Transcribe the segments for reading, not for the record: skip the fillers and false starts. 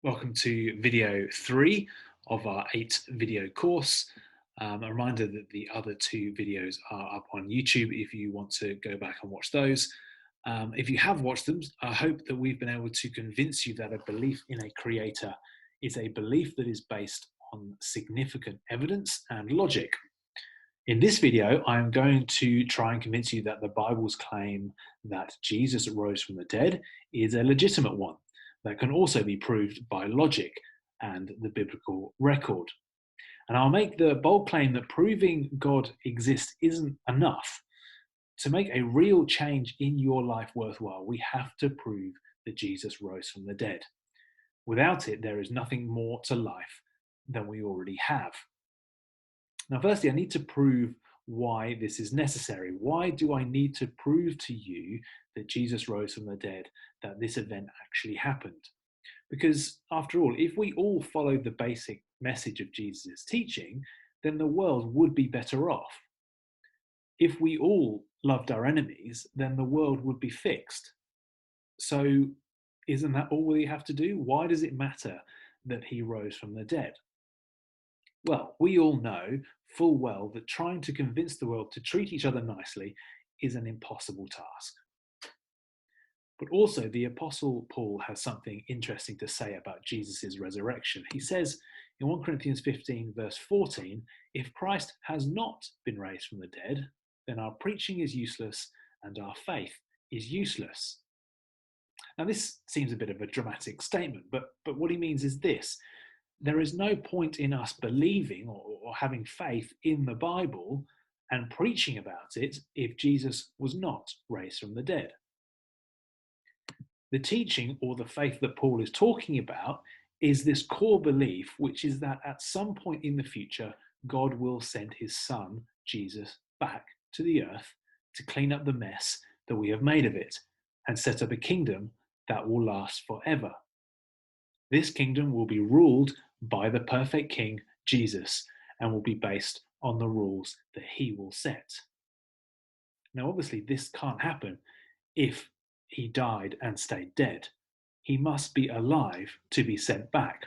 Welcome to video 3 of our 8 video course. A reminder that the other 2 videos are up on YouTube if you want to go back and watch those. If you have watched them, I hope that we've been able to convince you that a belief in a creator is a belief that is based on significant evidence and logic. In this video, I'm going to try and convince you that the Bible's claim that Jesus rose from the dead is a legitimate one that can also be proved by logic and the biblical record. And I'll make the bold claim that proving God exists isn't enough. To make a real change in your life worthwhile, we have to prove that Jesus rose from the dead. Without it, there is nothing more to life than we already have. Now, firstly, I need to prove why this is necessary. Why do I need to prove to you that Jesus rose from the dead, that this event actually happened? Because after all, if we all followed the basic message of Jesus' teaching, then the world would be better off. If we all loved our enemies, then the world would be fixed. So isn't that all we have to do? Why does it matter that he rose from the dead? Well, we all know full well that trying to convince the world to treat each other nicely is an impossible task. But also, the Apostle Paul has something interesting to say about Jesus' resurrection. He says in 1 Corinthians 15, verse 14, if Christ has not been raised from the dead, then our preaching is useless and our faith is useless. Now, this seems a bit of a dramatic statement, but what he means is this. There is no point in us believing or having faith in the Bible and preaching about it if Jesus was not raised from the dead. The teaching or the faith that Paul is talking about is this core belief, which is that at some point in the future, God will send his son, Jesus, back to the earth to clean up the mess that we have made of it and set up a kingdom that will last forever. This kingdom will be ruled by the perfect King, Jesus, and will be based on the rules that he will set. Now, obviously, this can't happen if he died and stayed dead. He must be alive to be sent back.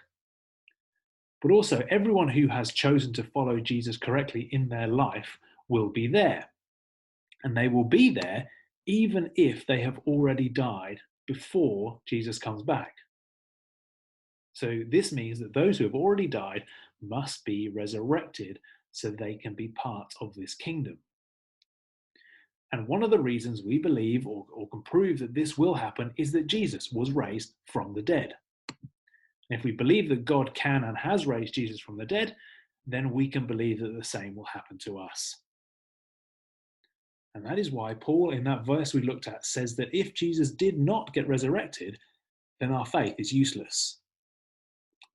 But also, everyone who has chosen to follow Jesus correctly in their life will be there. And they will be there even if they have already died before Jesus comes back. So this means that those who have already died must be resurrected so they can be part of this kingdom. And one of the reasons we believe or can prove that this will happen is that Jesus was raised from the dead. And if we believe that God can and has raised Jesus from the dead, then we can believe that the same will happen to us. And that is why Paul, in that verse we looked at, says that if Jesus did not get resurrected, then our faith is useless.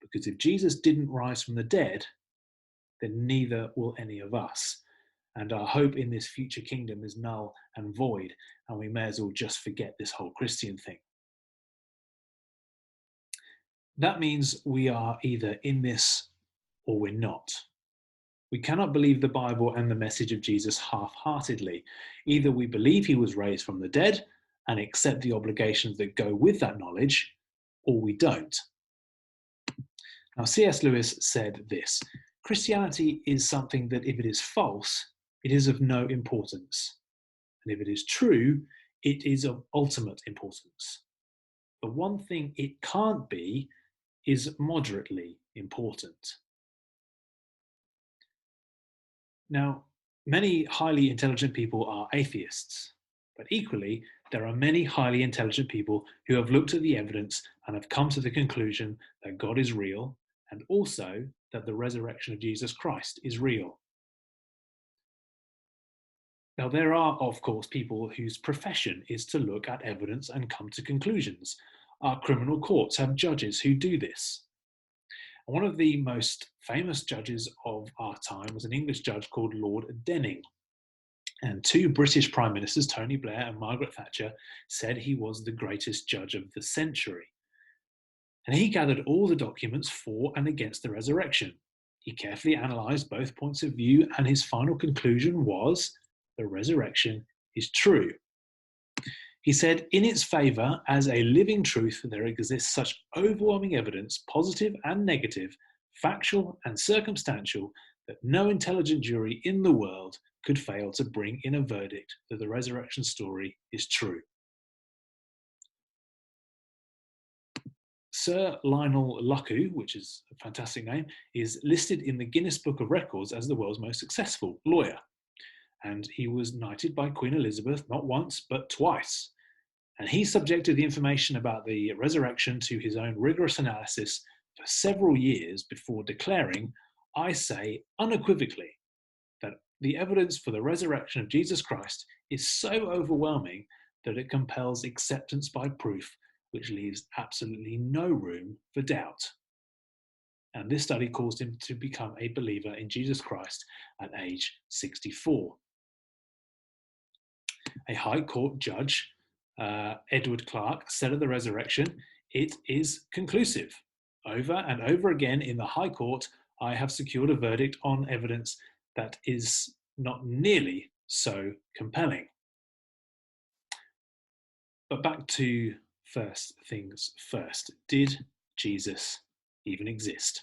Because if Jesus didn't rise from the dead, then neither will any of us. And our hope in this future kingdom is null and void, and we may as well just forget this whole Christian thing. That means we are either in this or we're not. We cannot believe the Bible and the message of Jesus half-heartedly. Either we believe he was raised from the dead and accept the obligations that go with that knowledge, or we don't. Now, C.S. Lewis said this, Christianity is something that if it is false, it is of no importance. And if it is true, it is of ultimate importance. The one thing it can't be is moderately important. Now, many highly intelligent people are atheists, but equally, there are many highly intelligent people who have looked at the evidence and have come to the conclusion that God is real and also that the resurrection of Jesus Christ is real. Now, there are, of course, people whose profession is to look at evidence and come to conclusions. Our criminal courts have judges who do this. One of the most famous judges of our time was an English judge called Lord Denning. And 2 British Prime Ministers, Tony Blair and Margaret Thatcher, said he was the greatest judge of the century. And he gathered all the documents for and against the resurrection. He carefully analysed both points of view, and his final conclusion was the resurrection is true. He said, in its favour, as a living truth, there exists such overwhelming evidence, positive and negative, factual and circumstantial, that no intelligent jury in the world could fail to bring in a verdict that the resurrection story is true. Sir Lionel Luckhoo, which is a fantastic name, is listed in the Guinness Book of Records as the world's most successful lawyer. And he was knighted by Queen Elizabeth not once, but twice. And he subjected the information about the resurrection to his own rigorous analysis for several years before declaring, I say unequivocally, that the evidence for the resurrection of Jesus Christ is so overwhelming that it compels acceptance by proof, which leaves absolutely no room for doubt. And this study caused him to become a believer in Jesus Christ at age 64. A High Court judge, Edward Clarke, said of the resurrection, it is conclusive. Over and over again in the High Court, I have secured a verdict on evidence that is not nearly so compelling. But back to first things first. Did Jesus even exist?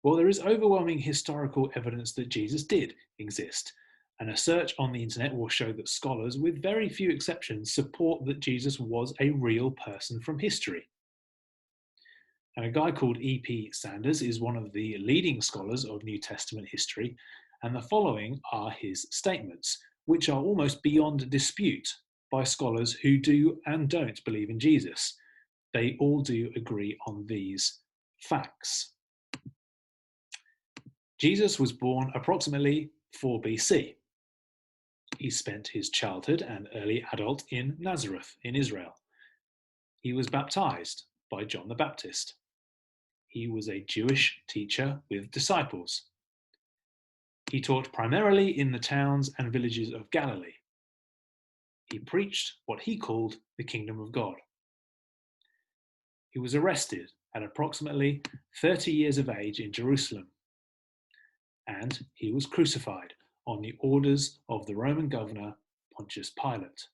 Well, there is overwhelming historical evidence that Jesus did exist, and a search on the internet will show that scholars, with very few exceptions, support that Jesus was a real person from history. And a guy called E.P. Sanders is one of the leading scholars of New Testament history, and the following are his statements, which are almost beyond dispute by scholars who do and don't believe in Jesus. They all do agree on these facts. Jesus was born approximately 4 BC. He spent his childhood and early adult in Nazareth in Israel. He was baptized by John the Baptist. He was a Jewish teacher with disciples. He taught primarily in the towns and villages of Galilee. He preached what he called the kingdom of God. He was arrested at approximately 30 years of age in Jerusalem, and he was crucified on the orders of the Roman governor Pontius Pilate.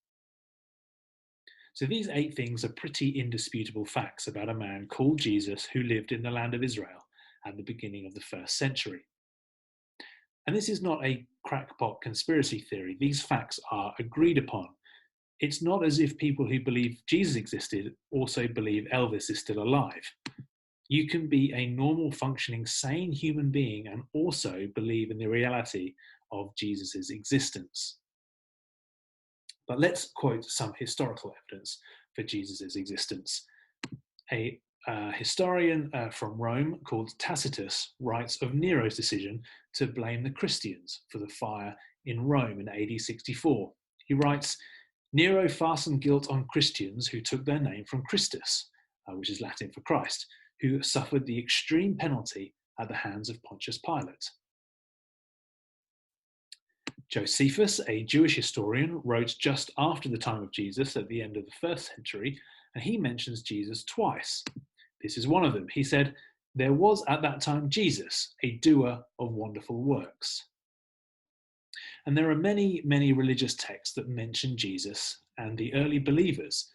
So these 8 things are pretty indisputable facts about a man called Jesus who lived in the land of Israel at the beginning of the 1st century. And this is not a crackpot conspiracy theory. These facts are agreed upon. It's not as if people who believe Jesus existed also believe Elvis is still alive. You can be a normal, functioning, sane human being and also believe in the reality of Jesus' existence. But let's quote some historical evidence for Jesus' existence. A historian from Rome called Tacitus writes of Nero's decision to blame the Christians for the fire in Rome in AD 64. He writes, Nero fastened guilt on Christians who took their name from Christus, which is Latin for Christ, who suffered the extreme penalty at the hands of Pontius Pilate. Josephus, a Jewish historian, wrote just after the time of Jesus at the end of the 1st century, and he mentions Jesus twice. This is one of them. He said, there was at that time Jesus, a doer of wonderful works. And there are many, many religious texts that mention Jesus and the early believers.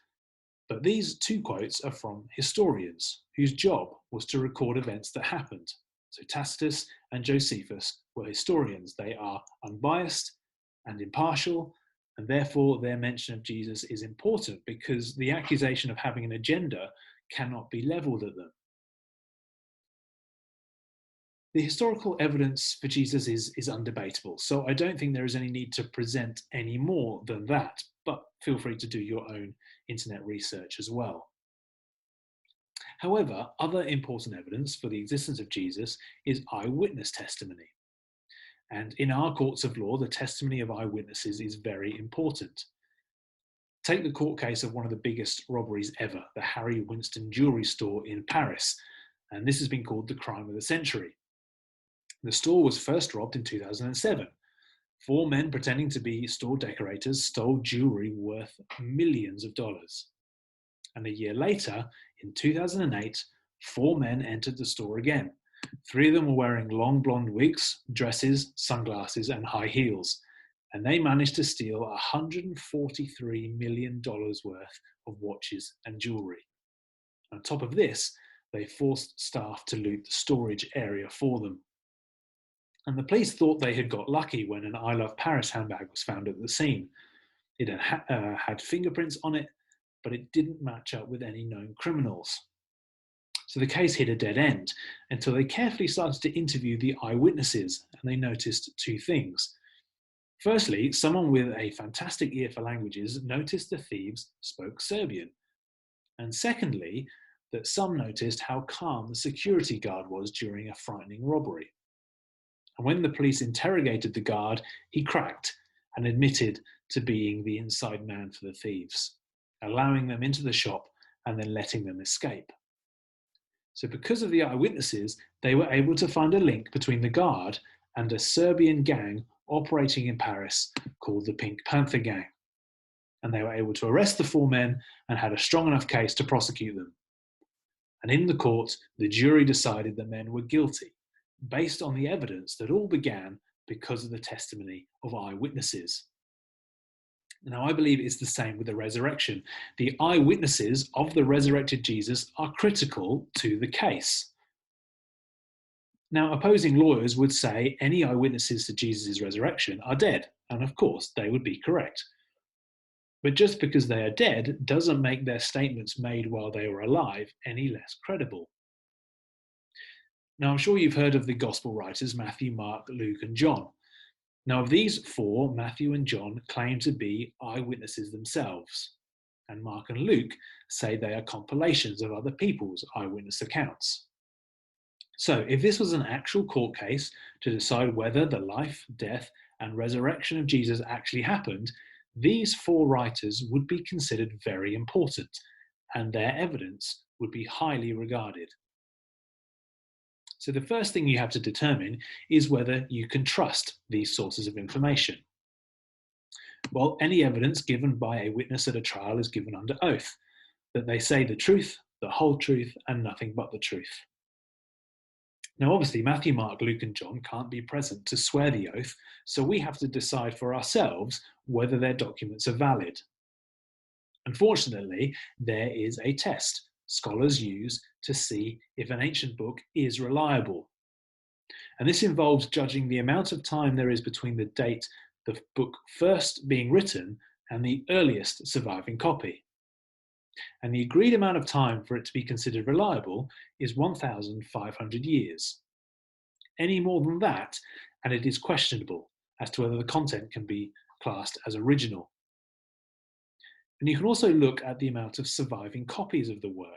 But these 2 quotes are from historians whose job was to record events that happened. So Tacitus and Josephus were historians. They are unbiased and impartial, and therefore their mention of Jesus is important because the accusation of having an agenda cannot be leveled at them. The historical evidence for Jesus is undebatable, so I don't think there is any need to present any more than that, but feel free to do your own internet research as well. However, other important evidence for the existence of Jesus is eyewitness testimony. And in our courts of law, the testimony of eyewitnesses is very important. Take the court case of one of the biggest robberies ever, the Harry Winston jewelry store in Paris, and this has been called the crime of the century. The store was first robbed in 2007. 4 men pretending to be store decorators stole jewelry worth millions of dollars. And a year later, in 2008, 4 men entered the store again. 3 of them were wearing long blonde wigs, dresses, sunglasses, and high heels. and they managed to steal $143 million worth of watches and jewelry. On top of this, they forced staff to loot the storage area for them. And the police thought they had got lucky when an I Love Paris handbag was found at the scene. It had fingerprints on it, but it didn't match up with any known criminals. So the case hit a dead end until they carefully started to interview the eyewitnesses, and they noticed two things. Firstly, someone with a fantastic ear for languages noticed the thieves spoke Serbian. And secondly, that some noticed how calm the security guard was during a frightening robbery. And when the police interrogated the guard, he cracked and admitted to being the inside man for the thieves, allowing them into the shop and then letting them escape. So because of the eyewitnesses, they were able to find a link between the guard and a Serbian gang operating in Paris called the Pink Panther Gang. And they were able to arrest the four men and had a strong enough case to prosecute them. And in the court, the jury decided the men were guilty, based on the evidence that all began because of the testimony of eyewitnesses. Now, I believe it's the same with the resurrection. The eyewitnesses of the resurrected Jesus are critical to the case. Now, opposing lawyers would say any eyewitnesses to Jesus' resurrection are dead, and of course, they would be correct. But just because they are dead doesn't make their statements made while they were alive any less credible. Now, I'm sure you've heard of the gospel writers Matthew, Mark, Luke, and John. Now, of these four, Matthew and John claim to be eyewitnesses themselves, and Mark and Luke say they are compilations of other people's eyewitness accounts. So, if this was an actual court case to decide whether the life, death, and resurrection of Jesus actually happened, these four writers would be considered very important, and their evidence would be highly regarded. So the first thing you have to determine is whether you can trust these sources of information. Well, any evidence given by a witness at a trial is given under oath, that they say the truth, the whole truth, and nothing but the truth. Now, obviously, Matthew, Mark, Luke, and John can't be present to swear the oath, so we have to decide for ourselves whether their documents are valid. Unfortunately, there is a test scholars use to see if an ancient book is reliable. And this involves judging the amount of time there is between the date the book first being written and the earliest surviving copy. And the agreed amount of time for it to be considered reliable is 1,500 years. Any more than that, and it is questionable as to whether the content can be classed as original. And you can also look at the amount of surviving copies of the work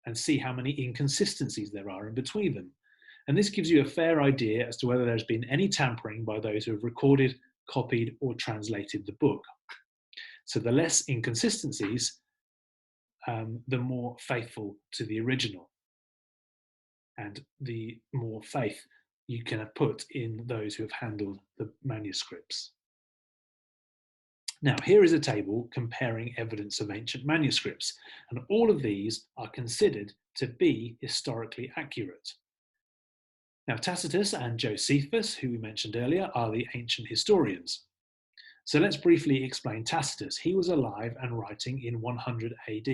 and see how many inconsistencies there are in between them. And this gives you a fair idea as to whether there's been any tampering by those who have recorded, copied, or translated the book. So the less inconsistencies, the more faithful to the original, and the more faith you can put in those who have handled the manuscripts. Now, here is a table comparing evidence of ancient manuscripts, and all of these are considered to be historically accurate. Now, Tacitus and Josephus, who we mentioned earlier, are the ancient historians. So let's briefly explain Tacitus. He was alive and writing in 100 AD,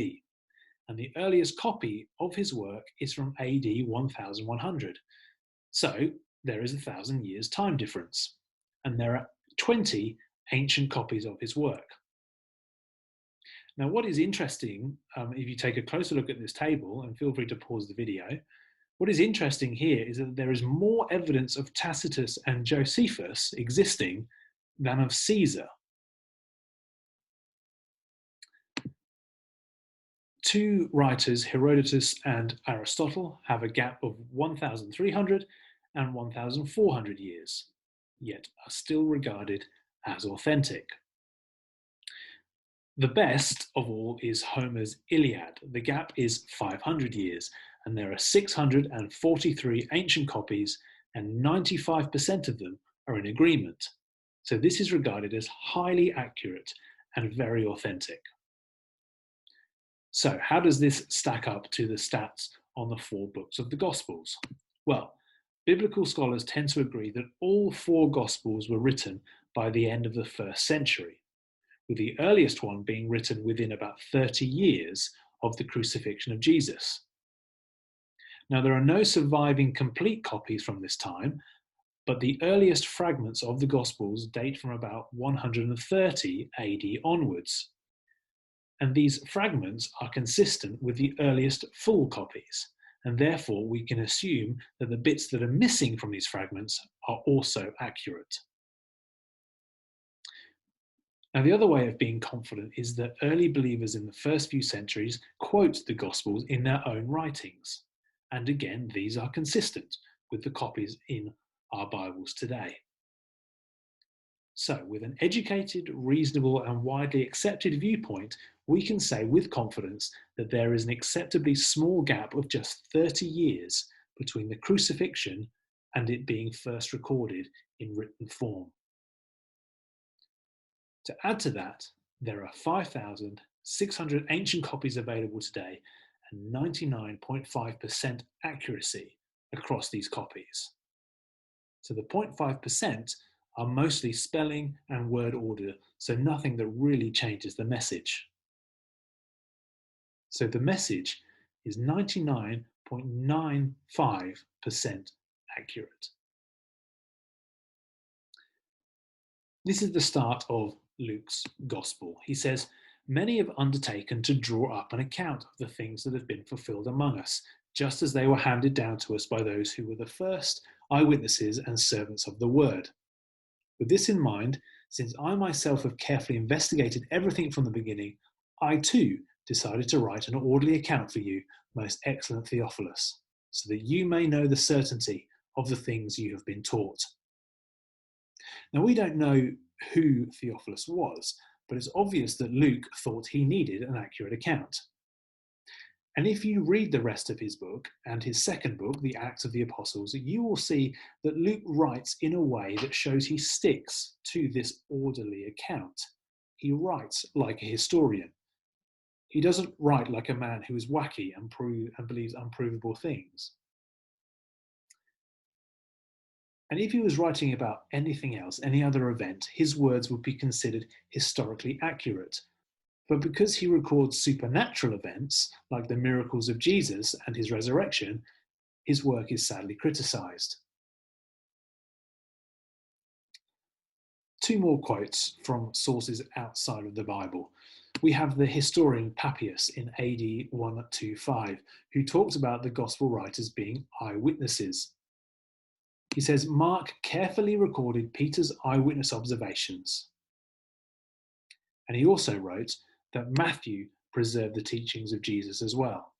and the earliest copy of his work is from AD 1100. So there is 1,000 years time difference, and there are 20 ancient copies of his work. Now, what is interesting, if you take a closer look at this table, and feel free to pause the video, what is interesting here is that there is more evidence of Tacitus and Josephus existing than of Caesar. Two writers, Herodotus and Aristotle, have a gap of 1,300 and 1,400 years, yet are still regarded as authentic. The best of all is Homer's Iliad. The gap is 500 years, and there are 643 ancient copies, and 95% of them are in agreement. So this is regarded as highly accurate and very authentic. So how does this stack up to the stats on the 4 books of the Gospels? Well, biblical scholars tend to agree that all 4 Gospels were written by the end of the 1st century, with the earliest one being written within about 30 years of the crucifixion of Jesus. Now, there are no surviving complete copies from this time, but the earliest fragments of the Gospels date from about 130 AD onwards. And these fragments are consistent with the earliest full copies, and therefore we can assume that the bits that are missing from these fragments are also accurate. Now, the other way of being confident is that early believers in the first few centuries quote the Gospels in their own writings. And again, these are consistent with the copies in our Bibles today. So, with an educated, reasonable, and widely accepted viewpoint, we can say with confidence that there is an acceptably small gap of just 30 years between the crucifixion and it being first recorded in written form. To add to that, there are 5,600 ancient copies available today and 99.5% accuracy across these copies. So the 0.5% are mostly spelling and word order, so nothing that really changes the message. So the message is 99.95% accurate. This is the start of Luke's Gospel. He says, "Many have undertaken to draw up an account of the things that have been fulfilled among us, just as they were handed down to us by those who were the first eyewitnesses and servants of the word. With this in mind, since I myself have carefully investigated everything from the beginning, I too decided to write an orderly account for you, most excellent Theophilus, so that you may know the certainty of the things you have been taught." Now, we don't know who Theophilus was, but it's obvious that Luke thought he needed an accurate account. And if you read the rest of his book and his second book, the Acts of the Apostles, you will see that Luke writes in a way that shows he sticks to this orderly account. He writes like a historian. He doesn't write like a man who is wacky and believes unprovable things. And if he was writing about anything else, any other event, his words would be considered historically accurate. But because he records supernatural events, like the miracles of Jesus and his resurrection, his work is sadly criticized. Two more quotes from sources outside of the Bible. We have the historian Papias in AD 125, who talks about the gospel writers being eyewitnesses. He says, "Mark carefully recorded Peter's eyewitness observations." And he also wrote that Matthew preserved the teachings of Jesus as well.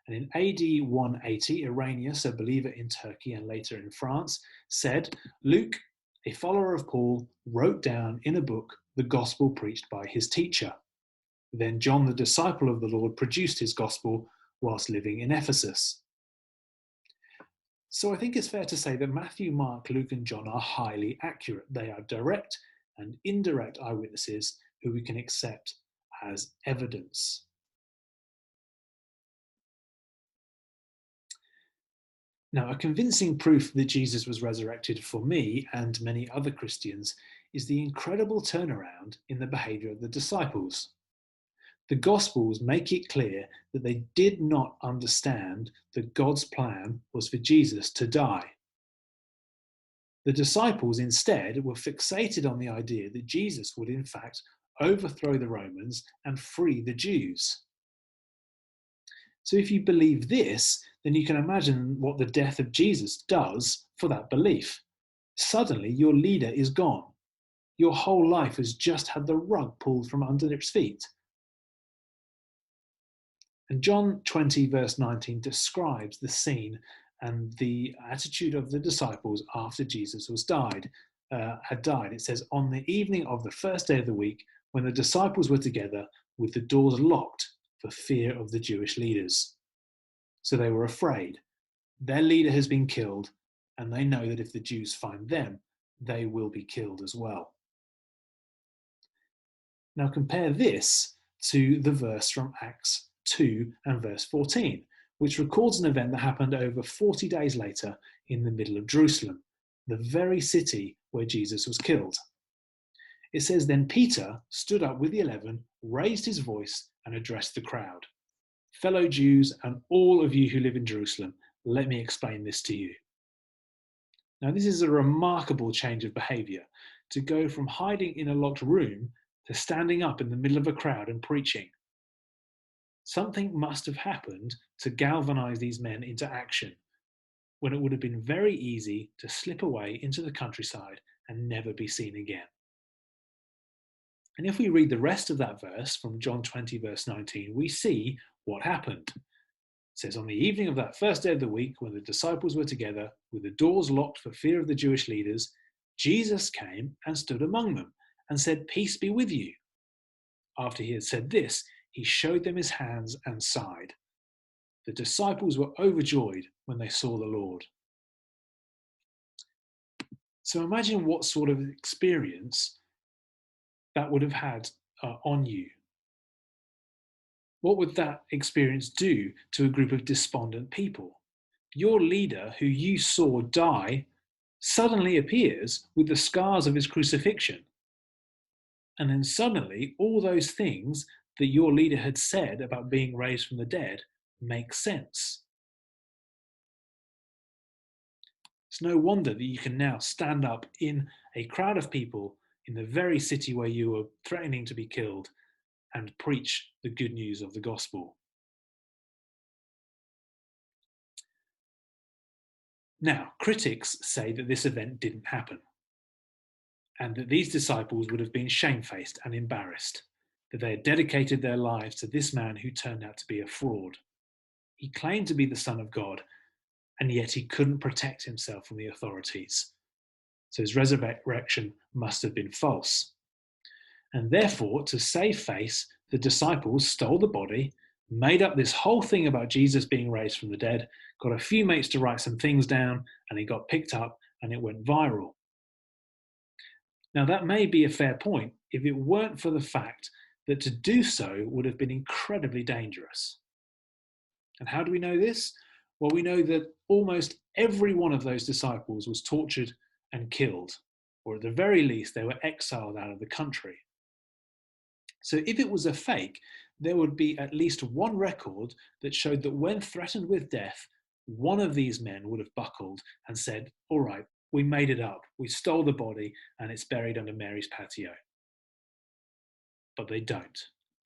And in AD 180, Irenaeus, a believer in Turkey and later in France, said, "Luke, a follower of Paul, wrote down in a book the gospel preached by his teacher. Then John, the disciple of the Lord, produced his gospel whilst living in Ephesus." So I think it's fair to say that Matthew, Mark, Luke, and John are highly accurate. They are direct and indirect eyewitnesses who we can accept as evidence. Now, a convincing proof that Jesus was resurrected for me and many other Christians is the incredible turnaround in the behavior of the disciples. The Gospels make it clear that they did not understand that God's plan was for Jesus to die. The disciples instead were fixated on the idea that Jesus would in fact overthrow the Romans and free the Jews. So if you believe this, then you can imagine what the death of Jesus does for that belief. Suddenly your leader is gone. Your whole life has just had the rug pulled from under its feet. And John 20 verse 19 describes the scene and the attitude of the disciples after Jesus had died. It says, "On the evening of the first day of the week, when the disciples were together with the doors locked for fear of the Jewish leaders." So they were afraid. Their leader has been killed, and they know that if the Jews find them, they will be killed as well. Now compare this to the verse from Acts 2 and verse 14, which records an event that happened over 40 days later in the middle of Jerusalem, the very city where Jesus was killed. It says, then Peter stood up with the 11, raised his voice, and addressed the crowd. Fellow Jews and all of you who live in Jerusalem, let me explain this to you. Now, this is a remarkable change of behavior, to go from hiding in a locked room to standing up in the middle of a crowd and preaching. Something must have happened to galvanize these men into action, when it would have been very easy to slip away into the countryside and never be seen again. And if we read the rest of that verse from John 20, verse 19, we see what happened. It says, on the evening of that first day of the week, when the disciples were together, with the doors locked for fear of the Jewish leaders, Jesus came and stood among them and said, peace be with you. After he had said this, he showed them his hands and side. The disciples were overjoyed when they saw the Lord. So imagine what sort of experience that would have had on you. What would that experience do to a group of despondent people? Your leader, who you saw die, suddenly appears with the scars of his crucifixion. And then suddenly, all those things that your leader had said about being raised from the dead make sense. It's no wonder that you can now stand up in a crowd of people in the very city where you were threatening to be killed and preach the good news of the gospel. Now, critics say that this event didn't happen, and that these disciples would have been shamefaced and embarrassed, that they had dedicated their lives to this man who turned out to be a fraud. He claimed to be the Son of God, and yet he couldn't protect himself from the authorities. So his resurrection must have been false. And therefore, to save face, the disciples stole the body, made up this whole thing about Jesus being raised from the dead, got a few mates to write some things down, and it got picked up and it went viral. Now, that may be a fair point if it weren't for the fact that to do so would have been incredibly dangerous. And how do we know this? Well, we know that almost every one of those disciples was tortured and killed, or at the very least, they were exiled out of the country. So if it was a fake, there would be at least one record that showed that when threatened with death, one of these men would have buckled and said, all right, we made it up. We stole the body and it's buried under Mary's patio. But they don't.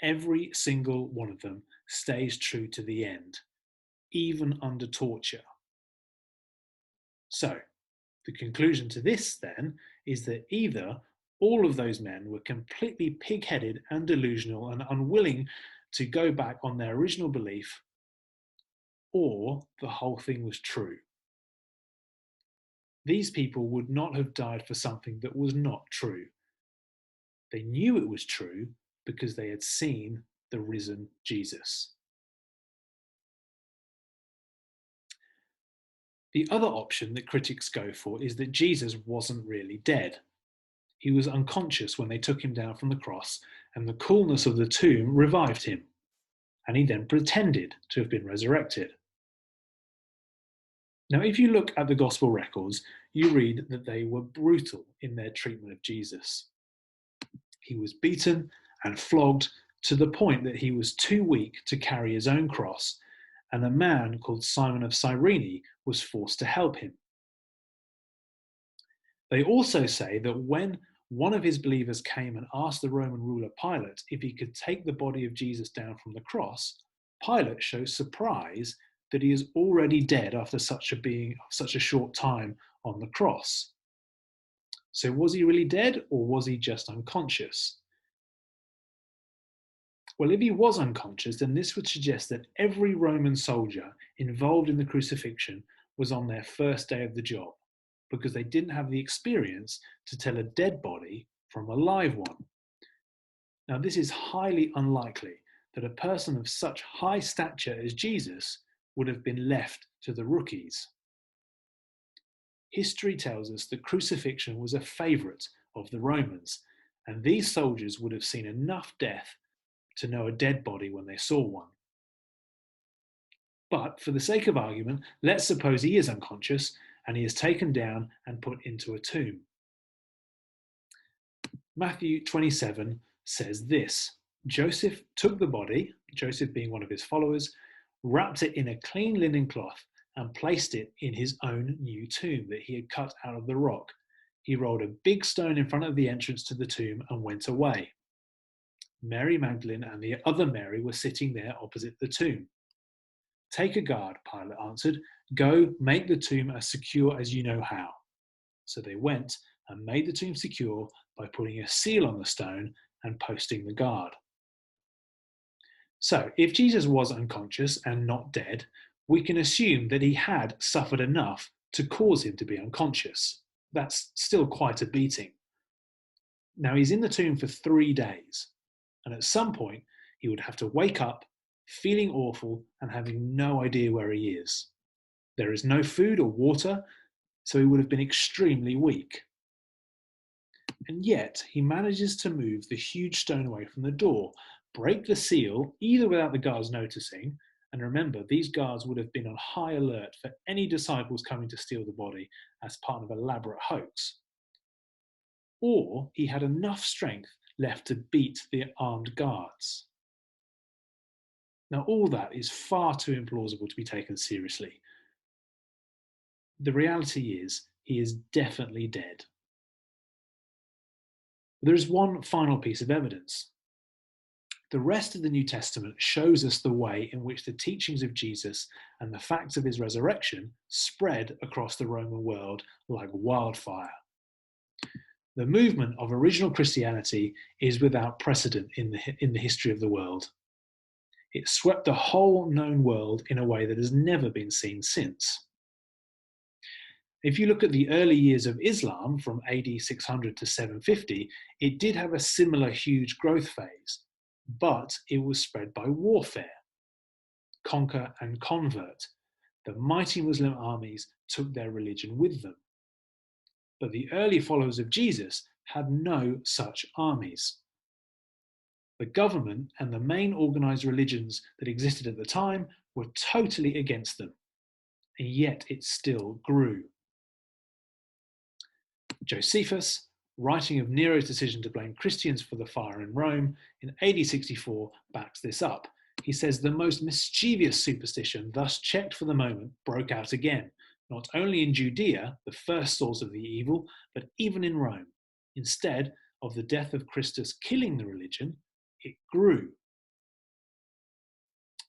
Every single one of them stays true to the end, even under torture. So the conclusion to this then is that either all of those men were completely pig-headed and delusional and unwilling to go back on their original belief, or the whole thing was true. These people would not have died for something that was not true. They knew it was true because they had seen the risen Jesus. The other option that critics go for is that Jesus wasn't really dead. He was unconscious when they took him down from the cross, and the coolness of the tomb revived him, and he then pretended to have been resurrected. Now, if you look at the gospel records, you read that they were brutal in their treatment of Jesus. He was beaten and flogged to the point that he was too weak to carry his own cross, and a man called Simon of Cyrene was forced to help him. They also say that when one of his believers came and asked the Roman ruler Pilate if he could take the body of Jesus down from the cross, Pilate shows surprise that he is already dead after such a short time on the cross. So was he really dead, or was he just unconscious? Well, if he was unconscious, then this would suggest that every Roman soldier involved in the crucifixion was on their first day of the job, because they didn't have the experience to tell a dead body from a live one. Now, this is highly unlikely that a person of such high stature as Jesus would have been left to the rookies. History tells us that crucifixion was a favourite of the Romans, and these soldiers would have seen enough death to know a dead body when they saw one. But for the sake of argument, let's suppose he is unconscious and he is taken down and put into a tomb. Matthew 27 says this: Joseph took the body, Joseph being one of his followers, wrapped it in a clean linen cloth and placed it in his own new tomb that he had cut out of the rock. He rolled a big stone in front of the entrance to the tomb and went away. Mary Magdalene and the other Mary were sitting there opposite the tomb. Take a guard, Pilate answered. Go, make the tomb as secure as you know how. So they went and made the tomb secure by putting a seal on the stone and posting the guard. So, if Jesus was unconscious and not dead, we can assume that he had suffered enough to cause him to be unconscious. That's still quite a beating. Now, he's in the tomb for 3 days, and at some point, he would have to wake up feeling awful and having no idea where he is. There is no food or water, so he would have been extremely weak. And yet, he manages to move the huge stone away from the door, break the seal, either without the guards noticing, and remember, these guards would have been on high alert for any disciples coming to steal the body as part of an elaborate hoax, or he had enough strength left to beat the armed guards. Now, all that is far too implausible to be taken seriously. The reality is, he is definitely dead. There is one final piece of evidence. The rest of the New Testament shows us the way in which the teachings of Jesus and the facts of his resurrection spread across the Roman world like wildfire. The movement of original Christianity is without precedent in the history of the world. It swept the whole known world in a way that has never been seen since. If you look at the early years of Islam from AD 600 to 750, it did have a similar huge growth phase, but it was spread by warfare. Conquer and convert. The mighty Muslim armies took their religion with them. But the early followers of Jesus had no such armies. The government and the main organized religions that existed at the time were totally against them, and yet it still grew. Josephus, writing of Nero's decision to blame Christians for the fire in Rome in AD 64, backs this up. He says the most mischievous superstition, thus checked for the moment, broke out again, not only in Judea, the first source of the evil, but even in Rome. Instead of the death of Christus killing the religion, it grew.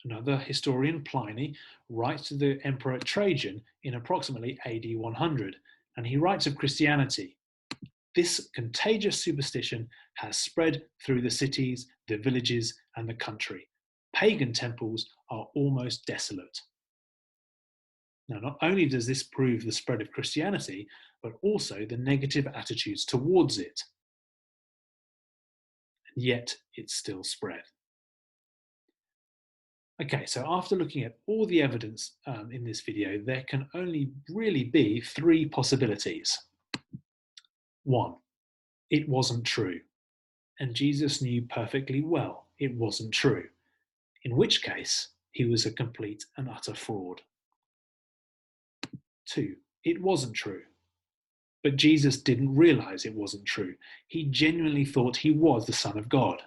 Another historian, Pliny, writes to the Emperor Trajan in approximately AD 100, and he writes of Christianity. This contagious superstition has spread through the cities, the villages, and the country. Pagan temples are almost desolate. Now, not only does this prove the spread of Christianity, but also the negative attitudes towards it. And yet, it's still spread. Okay, so after looking at all the evidence in this video, there can only really be 3 possibilities. 1, it wasn't true, and Jesus knew perfectly well it wasn't true, in which case he was a complete and utter fraud. 2, it wasn't true, but Jesus didn't realize it wasn't true. He genuinely thought he was the Son of God,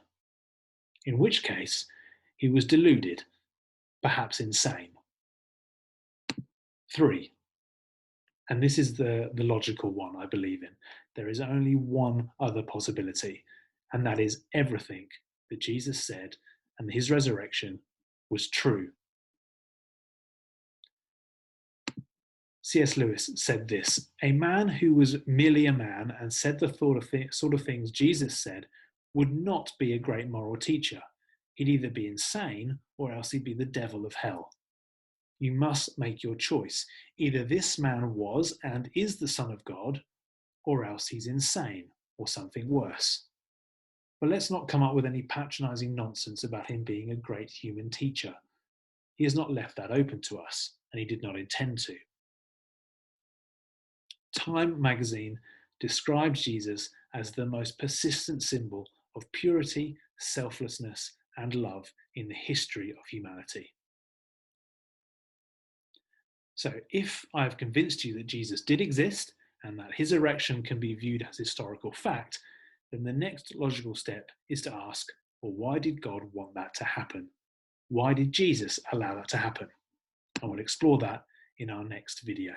in which case he was deluded, perhaps insane. 3, and this is the logical one I believe in, there is only one other possibility, and that is everything that Jesus said and his resurrection was true. C.S. Lewis said this: a man who was merely a man and said the sort of things Jesus said would not be a great moral teacher. He'd either be insane or else he'd be the devil of hell. You must make your choice. Either this man was and is the Son of God, or else he's insane or something worse. But let's not come up with any patronizing nonsense about him being a great human teacher. He has not left that open to us, and he did not intend to. Time magazine described Jesus as the most persistent symbol of purity, selflessness, and love in the history of humanity. So if I have convinced you that Jesus did exist and that his resurrection can be viewed as historical fact, then the next logical step is to ask, well, why did God want that to happen? Why did Jesus allow that to happen? And we'll explore that in our next video.